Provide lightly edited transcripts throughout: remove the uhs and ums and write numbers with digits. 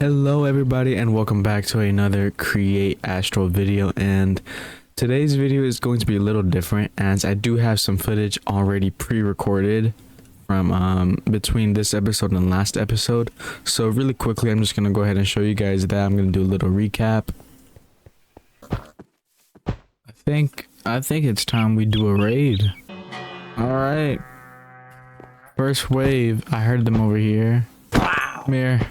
Hello everybody and welcome back to another Create Astral video, and today's video is going to be a little different as I do have some footage already pre-recorded from between this episode and last episode. So really quickly I'm just going to go ahead and show you guys that. I'm going to do a little recap. I think it's time we do a raid. Alright. First wave. I heard them over here. Come here.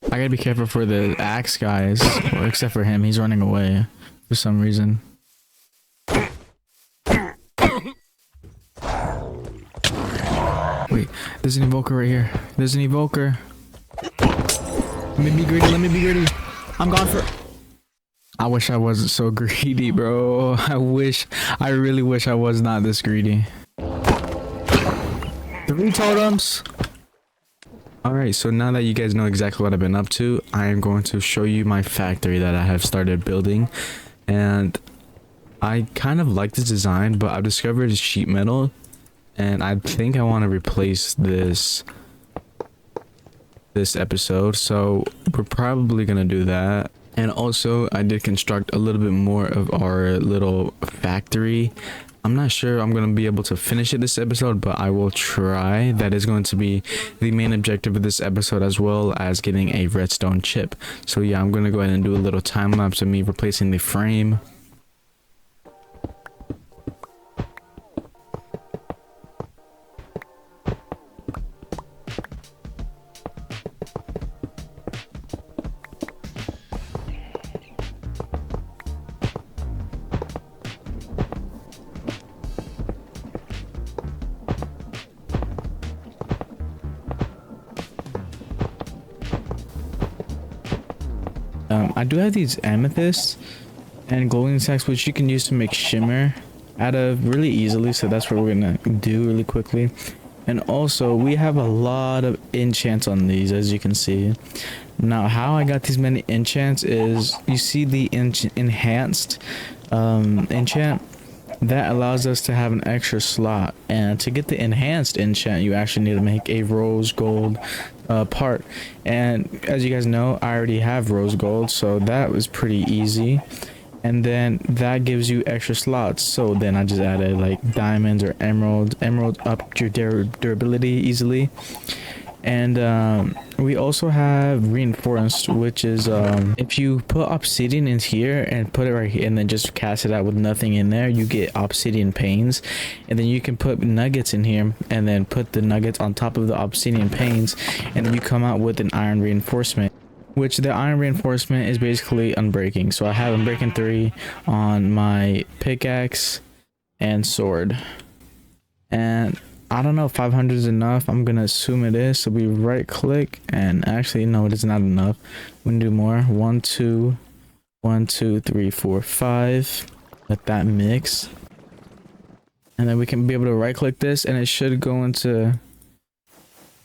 I gotta be careful for the axe guys, well, except for him. He's running away for some reason. Wait, there's an evoker right here. There's an evoker. Let me be greedy. Let me be greedy. I'm gone for. I wish I wasn't so greedy, bro. I really wish I was not this greedy. 3 totems. Alright, so now that you guys know exactly what I've been up to, I am going to show you my factory that I have started building. And I kind of like this design, but I've discovered sheet metal, and I think I want to replace this episode, so we're probably gonna do that. And also I did construct a little bit more of our little factory. I'm not sure I'm going to be able to finish it this episode, but I will try. That is going to be the main objective of this episode, as well as getting a redstone chip. So yeah, I'm going to go ahead and do a little time lapse of me replacing the frame. I do have these amethysts and glowing sacks, which you can use to make shimmer out of really easily, so that's what we're gonna do really quickly. And also we have a lot of enchants on these, as you can see. Now how I got these many enchants is, you see the enhanced enchant that allows us to have an extra slot, and to get the enhanced enchant you actually need to make a rose gold part. And as you guys know, I already have rose gold, so that was pretty easy. And then that gives you extra slots, so then I just added like diamonds or emerald up your durability easily. And we also have reinforced, which is if you put obsidian in here and put it right here and then just cast it out with nothing in there, you get obsidian panes. And then you can put nuggets in here and then put the nuggets on top of the obsidian panes, and then you come out with an iron reinforcement, which the iron reinforcement is basically unbreaking. So I have unbreaking 3 on my pickaxe and sword. And I don't know if 500 is enough. I'm gonna assume it is, so we right click, and actually no, it is not enough. We can do more. 1 2 1 2 3 4 5. Let that mix, and then we can be able to right click this, and it should go into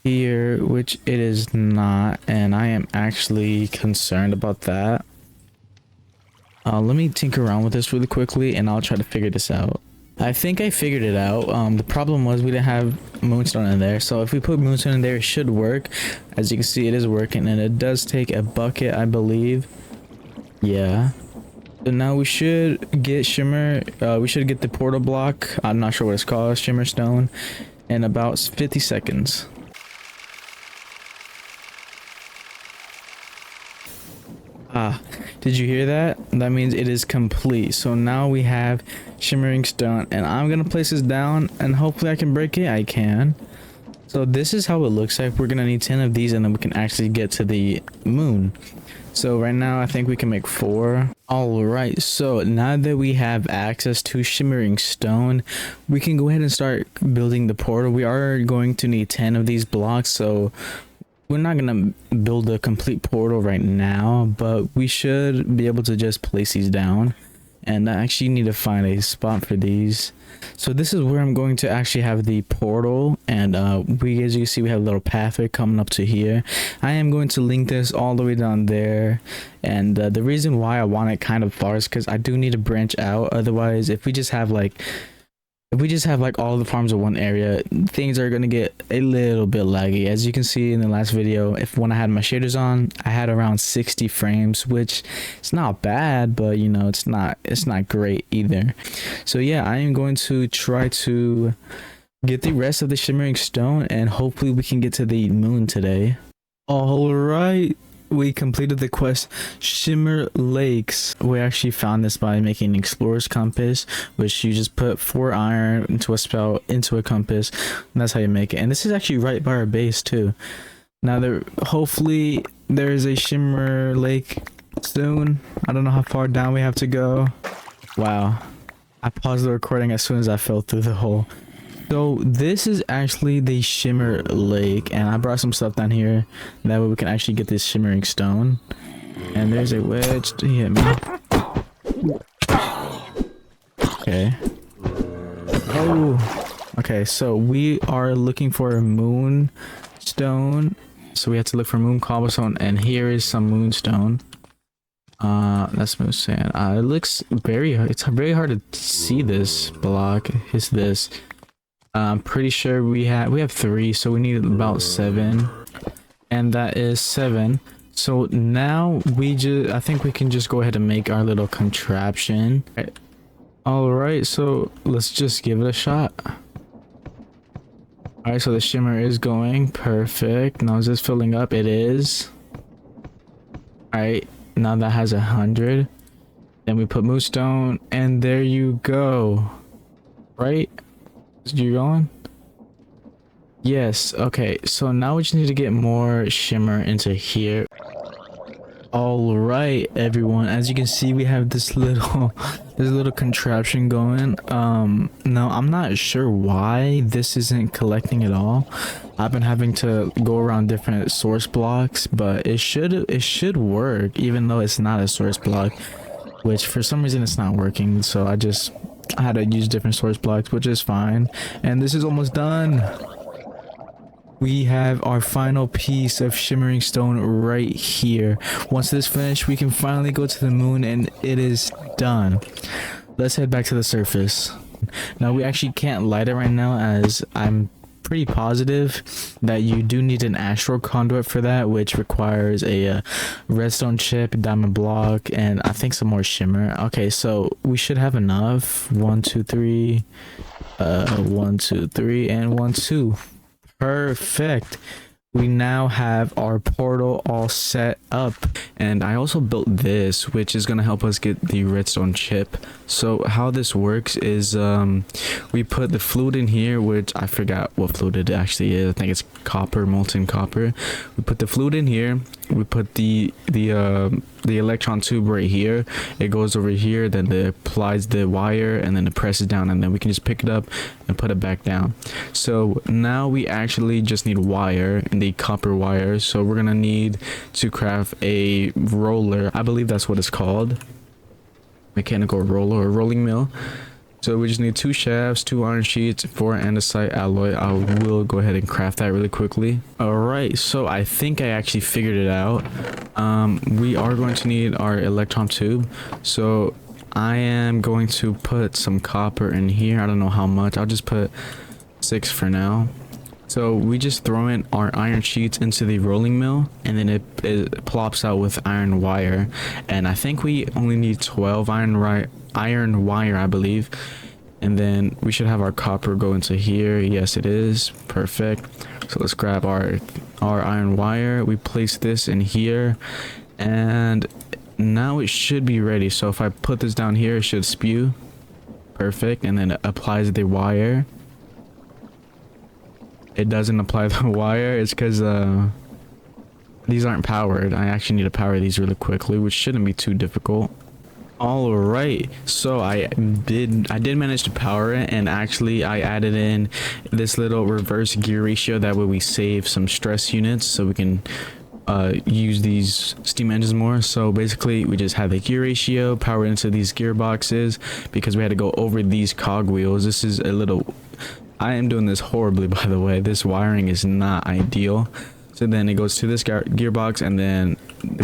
here, which it is not, and I am actually concerned about that. Let me tinker around with this really quickly and I'll try to figure this out. I think I figured it out. The problem was we didn't have moonstone in there, so if we put moonstone in there it should work. As you can see, it is working, and it does take a bucket, I believe. Yeah, so now we should get shimmer. We should get the portal block, I'm not sure what it's called, shimmer stone, in about 50 seconds. Did you hear that? That means it is complete. So now we have shimmering stone, and I'm gonna place this down and hopefully I can break it. I can. So this is how it looks like. We're gonna need 10 of these and then we can actually get to the moon. So right now I think we can make 4. All right, so now that we have access to shimmering stone, we can go ahead and start building the portal. We are going to need 10 of these blocks, so we're not gonna build a complete portal right now, but we should be able to just place these down. And I actually need to find a spot for these. So this is where I'm going to actually have the portal, and we, as you can see, we have a little pathway coming up to here. I am going to link this all the way down there, and the reason why I want it kind of far is because I do need to branch out. Otherwise, if we just have like if we just have like all the farms in one area, things are gonna get a little bit laggy. As you can see in the last video, if when I had my shaders on, I had around 60 frames, which it's not bad, but you know, it's not great either. So yeah, I am going to try to get the rest of the shimmering stone, and hopefully we can get to the moon today. All right, we completed the quest Shimmer Lakes. We actually found this by making an explorer's compass, which you just put 4 iron into a spell into a compass, and that's how you make it. And this is actually right by our base too. Now there, hopefully there's a Shimmer Lake soon. I don't know how far down we have to go. Wow, I paused the recording as soon as I fell through the hole. So this is actually the Shimmer Lake, and I brought some stuff down here, that way we can actually get this shimmering stone. And there's a wedge to hit me. Okay. Oh, okay, so we are looking for a moonstone. So we have to look for moon cobblestone, and here is some moonstone. That's moon sand. It looks it's very hard to see this block. Is this? I'm pretty sure we have 3, so we need about 7, and that is 7. So now I think we can just go ahead and make our little contraption. All right, so let's just give it a shot. All right, so the shimmer is going perfect. Now is this filling up? It is. All right, now that has 100. Then we put moonstone, and there you go. Right? You going? Yes. Okay, so now we just need to get more shimmer into here. All right, everyone, as you can see, we have this little contraption going. Now I'm not sure why this isn't collecting at all. I've been having to go around different source blocks, but it should work, even though it's not a source block, which for some reason it's not working. So I had to use different source blocks, which is fine. And this is almost done. We have our final piece of shimmering stone right here. Once this is finished, we can finally go to the moon, and it is done. Let's head back to the surface. Now we actually can't light it right now, as I'm pretty positive that you do need an astral conduit for that, which requires a redstone chip, diamond block, and I think some more shimmer. Okay, so we should have enough. 1 2 3 1 2 3 and 1 2. Perfect. We now have our portal all set up, and I also built this, which is going to help us get the redstone chip. So how this works is we put the fluid in here, which I forgot what fluid it actually is. I think it's copper, molten copper. We put the fluid in here. We put the electron tube right here. It goes over here, then it applies the wire, and then it presses down, and then we can just pick it up and put it back down. So now we actually just need wire, and the copper wire. So we're gonna need to craft a roller. I believe that's what it's called, mechanical roller or rolling mill. So we just need 2 shafts, 2 iron sheets, 4 andesite alloy. I will go ahead and craft that really quickly. All right, so I think I actually figured it out. We are going to need our electron tube. So I am going to put some copper in here. I don't know how much. I'll just put 6 for now. So we just throw in our iron sheets into the rolling mill, and then it plops out with iron wire. And I think we only need 12 iron wire, I believe. And then we should have our copper go into here. Yes, it is. Perfect. So let's grab our iron wire. We place this in here, and now it should be ready. So if I put this down here, it should spew. Perfect. And then it applies the wire. It doesn't apply the wire. It's because these aren't powered. I actually need to power these really quickly, which shouldn't be too difficult. All right, so I did manage to power it, and actually I added in this little reverse gear ratio. That way we save some stress units, so we can use these steam engines more. So basically we just had the gear ratio powered into these gearboxes, because we had to go over these cogwheels. This is a little, I am doing this horribly, by the way. This wiring is not ideal. So So then it goes to this gearbox, and then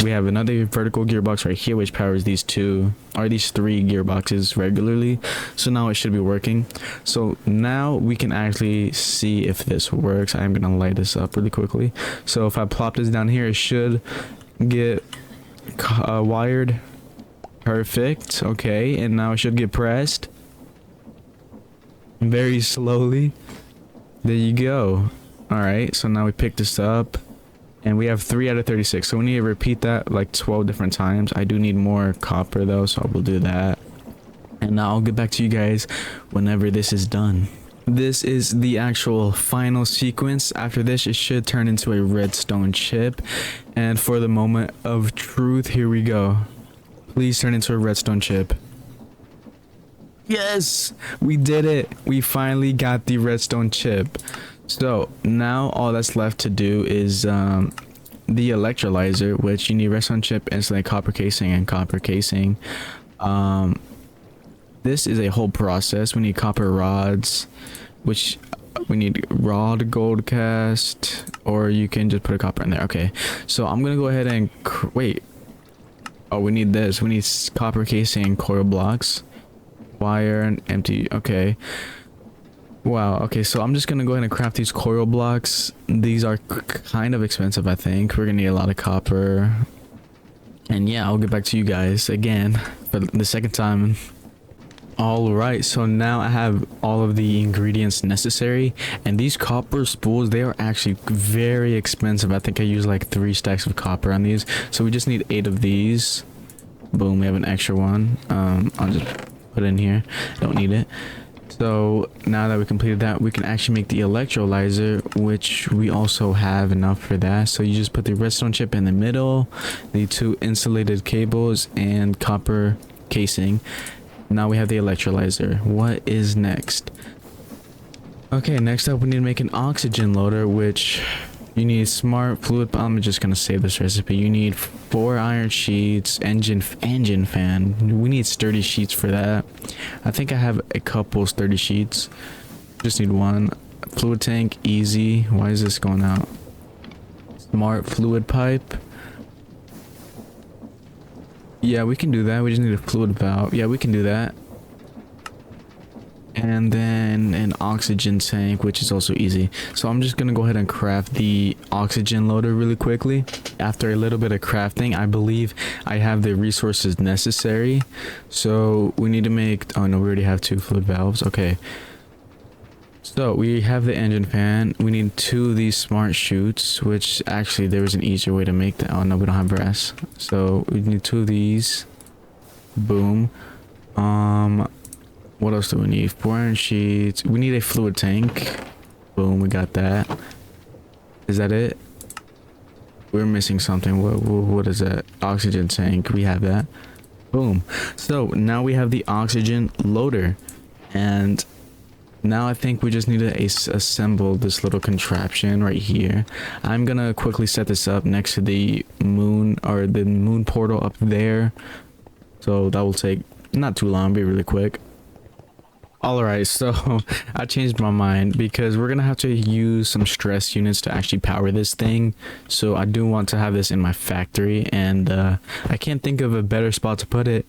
we have another vertical gearbox right here which powers these two or these three gearboxes regularly. So now it should be working. So now we can actually see if this works. I'm gonna light this up really quickly. So if I plop this down here, it should get wired. Perfect. Okay, and now it should get pressed very slowly. There you go. All right, so now we pick this up and we have 3 out of 36, so we need to repeat that like 12 different times. I do need more copper though, so I will do that, and now I'll get back to you guys whenever this is done. This is the actual final sequence. After this, it should turn into a redstone chip, and for the moment of truth, here we go. Please turn into a redstone chip. Yes, we did it. We finally got the redstone chip. So now all that's left to do is the electrolyzer, which you need redstone chip, insulated copper casing, and copper casing. This is a whole process. We need copper rods, which we need rod gold cast, or you can just put a copper in there. Okay, so I'm gonna go ahead and wait. Oh, we need this. We need copper casing and coil blocks, wire and empty. Okay. Wow, okay, so I'm just gonna go ahead and craft these coil blocks. These are kind of expensive, I think. We're gonna need a lot of copper. And yeah, I'll get back to you guys again for the second time. Alright, so now I have all of the ingredients necessary. And these copper spools, they are actually very expensive. I think I used like 3 stacks of copper on these. So we just need 8 of these. Boom, we have an extra one. I'll just put it in here. Don't need it. So now that we completed that, we can actually make the electrolyzer, which we also have enough for that. So you just put the redstone chip in the middle, the 2 insulated cables, and copper casing. Now we have the electrolyzer. What is next? Okay, next up we need to make an oxygen loader, which you need smart fluid. I'm just gonna save this recipe. You need 4 iron sheets, engine fan. We need sturdy sheets for that. I think I have a couple sturdy sheets. Just need 1. Fluid tank, easy. Why is this going out? Smart fluid pipe. Yeah, we can do that. We just need a fluid valve. Yeah, we can do that. And then an oxygen tank, which is also easy. So I'm just gonna go ahead and craft the oxygen loader really quickly. After a little bit of crafting, I believe I have the resources necessary. So we need to make, oh no, we already have 2 fluid valves. Okay, so we have the engine fan. We need 2 of these smart chutes, which actually there was an easier way to make that. Oh no, we don't have brass, so we need 2 of these. Boom. What else do we need? 4 iron sheets. We need a fluid tank. Boom, we got that. Is that it? We're missing something. What is that? Oxygen tank. We have that. Boom. So now we have the oxygen loader. And now I think we just need to assemble this little contraption right here. I'm gonna quickly set this up next to the moon, or the moon portal up there. So that will take not too long, be really quick. Alright, so I changed my mind because we're gonna have to use some stress units to actually power this thing. So I do want to have this in my factory, and I can't think of a better spot to put it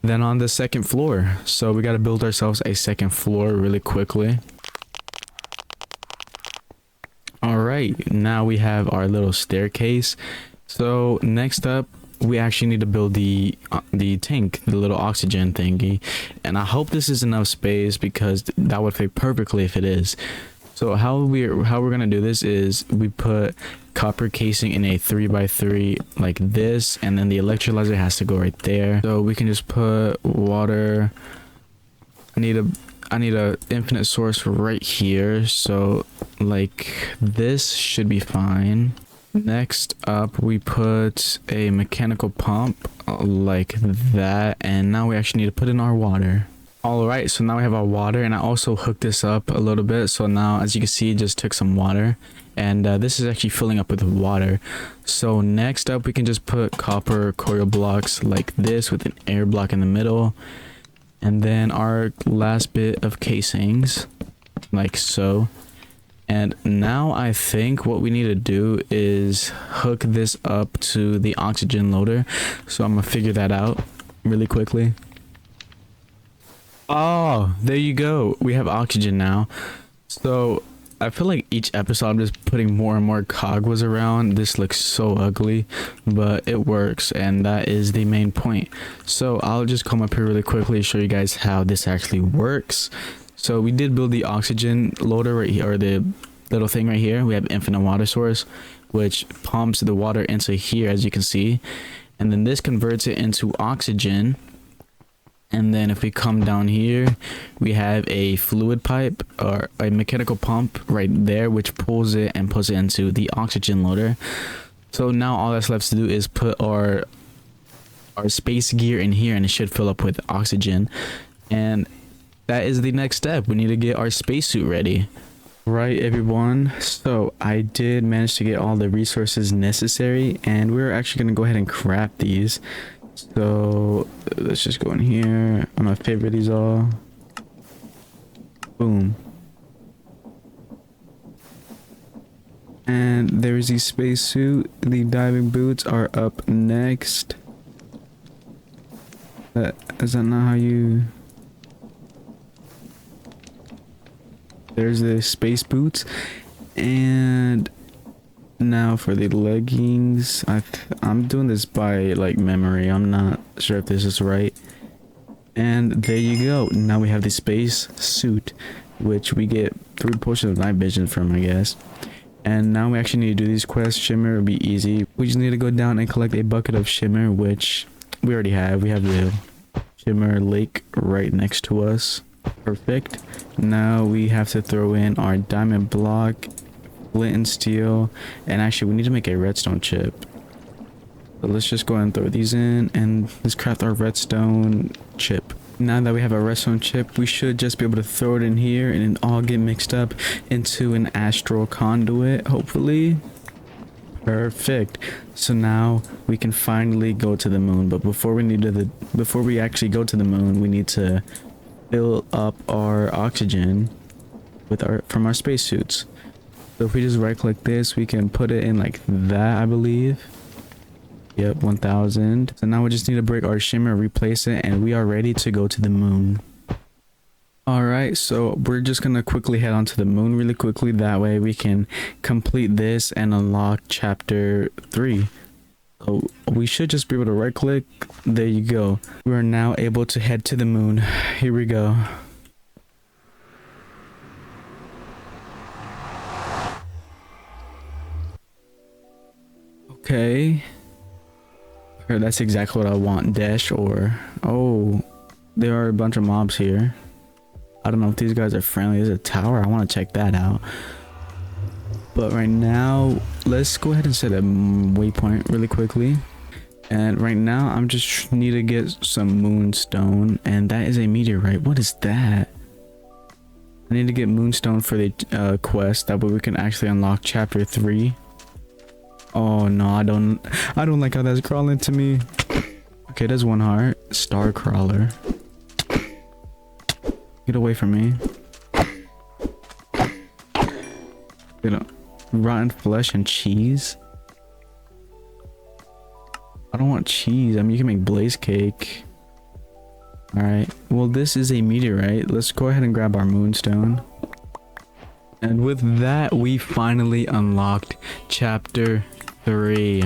than on the 2nd floor. So we got to build ourselves a 2nd floor really quickly. Alright, now we have our little staircase. So next up, we actually need to build the tank, the little oxygen thingy, and I hope this is enough space because that would fit perfectly if it is. So how we're gonna do this is we put copper casing in a 3x3 like this, and then the electrolyzer has to go right there. So we can just put water. I need a infinite source right here, so like this should be fine. Next up, we put a mechanical pump like that, and now we actually need to put in our water. Alright, so now we have our water, and I also hooked this up a little bit. So now, as you can see, it just took some water, and this is actually filling up with water. So next up, we can just put copper coil blocks like this with an air block in the middle, and then our last bit of casings like so. And now I think what we need to do is hook this up to the oxygen loader. So I'm gonna figure that out really quickly. Oh, there you go. We have oxygen now. So I feel like each episode I'm just putting more and more cogwas around. This looks so ugly, but it works, and that is the main point. So I'll just come up here really quickly, show you guys how this actually works. So we did build the oxygen loader right here, or the little thing right here. We have infinite water source, which pumps the water into here, as you can see, and then this converts it into oxygen. And then if we come down here, we have a fluid pipe or a mechanical pump right there, which pulls it and puts it into the oxygen loader. So now all that's left to do is put our space gear in here, and it should fill up with oxygen. And that is the next step. We need to get our spacesuit ready. Right, everyone, so I did manage to get all the resources necessary, and we're actually going to go ahead and craft these. So let's just go in here. I'm gonna favorite these all. Boom. And there's the spacesuit. The diving boots are up next. Is that not how you... There's the space boots. And now for the leggings, I'm doing this by like memory. I'm not sure if this is right. And there you go. Now we have the space suit, which we get 3 potions of night vision from, I guess. And now we actually need to do these quests. Shimmer will be easy. We just need to go down and collect a bucket of shimmer, which we already have. We have the shimmer lake right next to us. Perfect. Now we have to throw in our diamond block, flint and steel, and actually we need to make a redstone chip. So let's just go ahead and throw these in, and let's craft our redstone chip. Now that we have a redstone chip, we should just be able to throw it in here and it all get mixed up into an astral conduit, hopefully. Perfect. So now we can finally go to the moon, but before we actually go to the moon, we need to fill up our oxygen with from our spacesuits. So if we just right click this, we can put it in like that, I believe. Yep, 1000. So now we just need to break our shimmer, replace it, and we are ready to go to the moon. Alright, so we're just gonna quickly head on to the moon really quickly. That way we can complete this and unlock chapter 3. So we should just be able to right click. There you go. We are now able to head to the moon. Here we go. Okay. That's exactly what I want. Dash or... Oh, there are a bunch of mobs here. I don't know if these guys are friendly. There's a tower. I want to check that out. But right now, let's go ahead and set a waypoint really quickly. And right now, I'm just need to get some moonstone. And that is a meteorite. What is that? I need to get moonstone for the quest. That way we can actually unlock chapter 3. Oh no, I don't like how that's crawling to me. Okay, there's one heart. Star crawler. Get away from me. You know, rotten flesh and cheese. I don't want cheese. I mean, you can make blaze cake. Alright, well this is a meteorite. Let's go ahead and grab our moonstone. And with that, we finally unlocked chapter 3.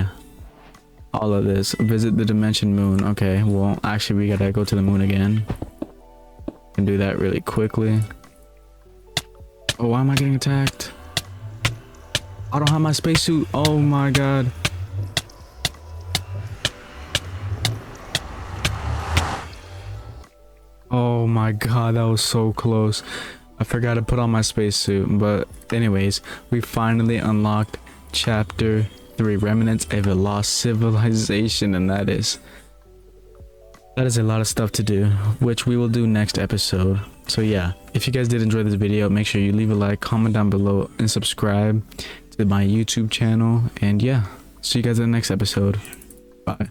All of this. Visit the dimension moon. Okay, well actually we gotta go to the moon again. Can do that really quickly. Oh, why am I getting attacked? I don't have my spacesuit. Oh my god. Oh my god, that was so close. I forgot to put on my spacesuit. But anyways, we finally unlocked chapter 3, remnants of a lost civilization, and that is a lot of stuff to do, which we will do next episode. So yeah, if you guys did enjoy this video, make sure you leave a like, comment down below, and subscribe to my YouTube channel. And yeah, see you guys in the next episode. Bye.